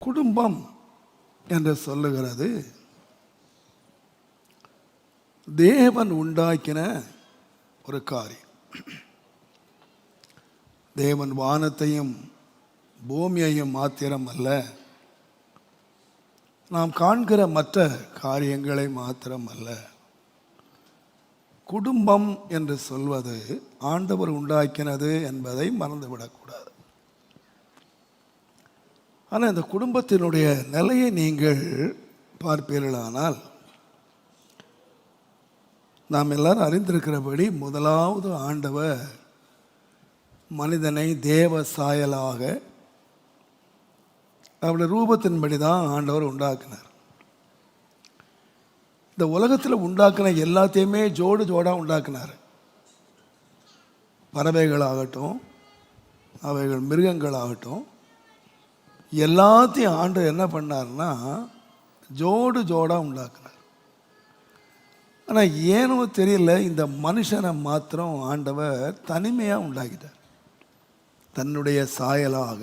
குடும்பம் என்று சொல்லுகிறது தேவன் உண்டாக்கின ஒரு காரியம். தேவன் வானத்தையும் பூமியையும் மாத்திரம் அல்ல, நாம் காண்கிற மற்ற காரியங்களை மாத்திரம் அல்ல, குடும்பம் என்று சொல்வது ஆண்டவர் உண்டாக்கினது என்பதை மறந்துவிடக்கூடாது. ஆனால் இந்த குடும்பத்தினுடைய நிலையை நீங்கள் பார்ப்பீர்களானால், நாம் எல்லாரும் அறிந்திருக்கிறபடி முதலாவது ஆண்டவர் மனிதனை தேவ சாயலாக அவருடைய ரூபத்தின்படி தான் ஆண்டவர் உண்டாக்கினார். இந்த உலகத்தில் உண்டாக்கின எல்லாத்தையுமே ஜோடு ஜோடாக உண்டாக்கினார். பறவைகளாகட்டும், அவைகள் மிருகங்களாகட்டும், எல்லாத்தையும் ஆண்டவர் என்ன பண்ணார்னா ஜோடு ஜோடாக உண்டாக்கினார். ஆனால் ஏனோ தெரியல, இந்த மனுஷனை மாத்திரம் ஆண்டவர் தனிமையாக உண்டாக்கிட்டார். தன்னுடைய சாயலாக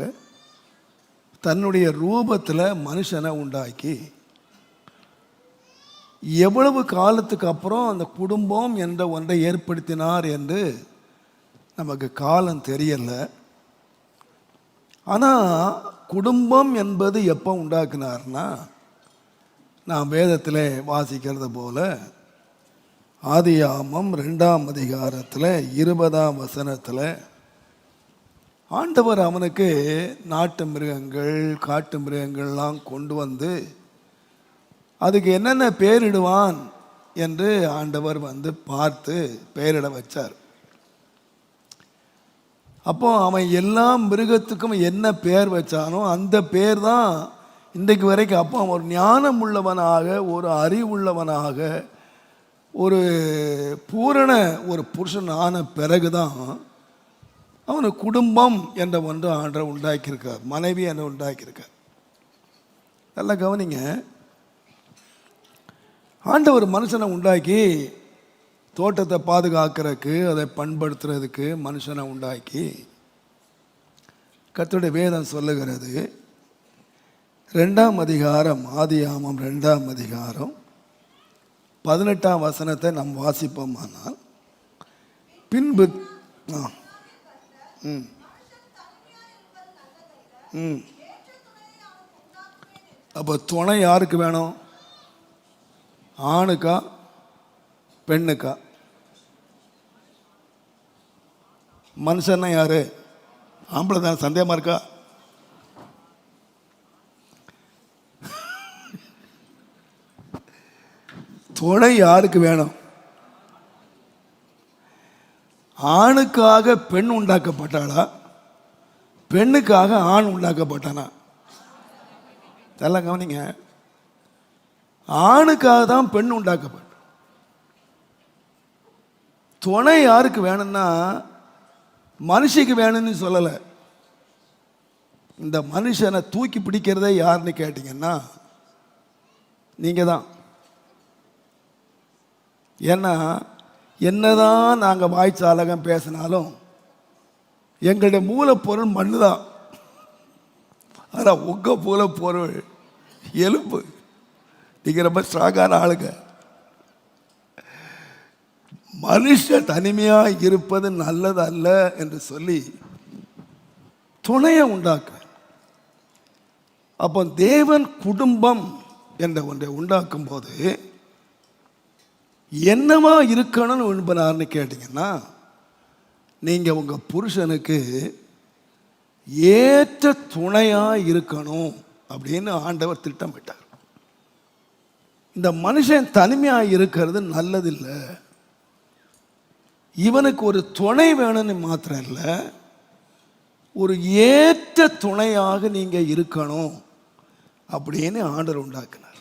தன்னுடைய ரூபத்தில் மனுஷனை உண்டாக்கி எவ்வளவு காலத்துக்கு அப்புறம் அந்த குடும்பம் என்ற ஒன்றை ஏற்படுத்தினார் என்று நமக்கு காலம் தெரியலை. ஆனால் குடும்பம் என்பது எப்போ உண்டாக்குனார்னா, நாம் வேதத்தில் வாசிக்கிறது போல ஆதியாகமம் 2ஆம் அதிகாரத்தில் 20ஆம் வசனத்தில் ஆண்டவர் அவனுக்கு நாட்டு மிருகங்கள் காட்டு மிருகங்கள்லாம் கொண்டு வந்து அதுக்கு என்னென்ன பேரிடுவான் என்று ஆண்டவர் பார்த்து பெயரிட வச்சார். அப்போ அவன் எல்லா மிருகத்துக்கும் என்ன பேர் வச்சானோ அந்த பேர் தான் இன்றைக்கு வரைக்கும். அப்போ அவன் ஒரு ஞானம் உள்ளவனாக, ஒரு அறிவுள்ளவனாக, ஒரு பூரண ஒரு புருஷன் ஆன பிறகுதான் அவனுக்கு குடும்பம் என்ற ஒன்று ஆண்டவர் உண்டாக்கியிருக்கார், மனைவி என்று உண்டாக்கியிருக்கார். நல்லா கவனிங்க, ஆண்டவர் மனுஷனை உண்டாக்கி தோட்டத்தை பாதுகாக்கிறதுக்கு, அதை பண்படுத்துறதுக்கு மனுஷனை உண்டாக்கி, கர்த்தருடைய வேதம் சொல்லுகிறது 2ஆம் அதிகாரம் ஆதியாகமம் 2ஆம் அதிகாரம் 18ஆம் வசனத்தை நாம் வாசிப்போமானால், பின்பு அப்போ துணை யாருக்கு வேணும்? ஆணுக்கா பெண்ணுக்கா? மனுஷன்னா யாரு? ஆம்பளை தான். சந்தேகமா இருக்கா? துணை யாருக்கு வேணும்? ஆணுக்காக பெண் உண்டாக்கப்பட்டாளா, பெண்ணுக்காக ஆண் உண்டாக்கப்பட்டானா? எல்லாம் கவனிங்க, ஆணுக்காக தான் பெண் உண்டாக்கப்பட்ட. துணை யாருக்கு வேணும்னா மனுஷிக்கு வேணும்னு சொல்லலை. இந்த மனுஷனை தூக்கி பிடிக்கிறதே யாருன்னு கேட்டீங்கன்னா நீங்கள் தான். ஏன்னா என்னதான் நாங்கள் வாய்ச்சாலகம் பேசினாலும் எங்களுடைய மூலப்பொருள் மண்ணு தான். ஆனால் உங்கள் மூலப்பொருள் எலும்பு. நீங்கள் ரொம்ப ஸ்ட்ராங்கான ஆளுங்க. மனுஷன் தனிமையாக இருப்பது நல்லது அல்ல என்று சொல்லி துணையை உண்டாக்க. அப்போ தேவன் குடும்பம் என்ற ஒன்றை உண்டாக்கும் போது என்னவா இருக்கணும்னு விரும்பினார்னு கேட்டீங்கன்னா, நீங்கள் உங்கள் புருஷனுக்கு ஏற்ற துணையாக இருக்கணும் அப்படின்னு ஆண்டவர் திட்டமிட்டார். இந்த மனுஷன் தனிமையாக இருக்கிறது நல்லதில்லை. இவனுக்கு ஒரு துணை வேணும்னு மாத்திரம் இல்லை, ஒரு ஏற்ற துணையாக நீங்கள் இருக்கணும் அப்படின்னு ஆண்டவர் உண்டாக்கினார்.